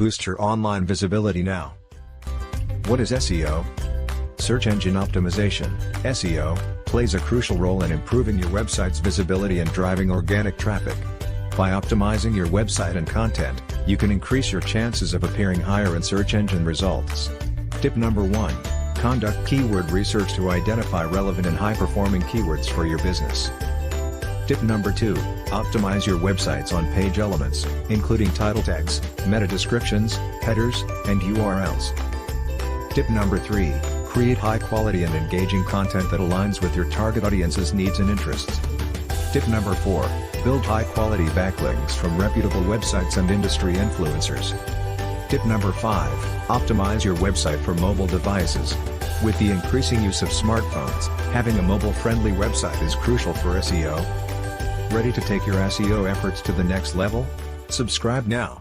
Boost your online visibility now. What is SEO? Search engine optimization, SEO, plays a crucial role in improving your website's visibility and driving organic traffic. By optimizing your website and content, you can increase your chances of appearing higher in search engine results. Tip number 1. Conduct keyword research to identify relevant and high-performing keywords for your business. Tip number 2. Optimize your website's on-page elements, including title tags, meta descriptions, headers, and URLs. Tip number 3. Create high-quality and engaging content that aligns with your target audience's needs and interests. Tip number 4. Build high-quality backlinks from reputable websites and industry influencers. Tip number 5. Optimize your website for mobile devices. With the increasing use of smartphones, having a mobile-friendly website is crucial for SEO. Ready to take your SEO efforts to the next level? Subscribe now.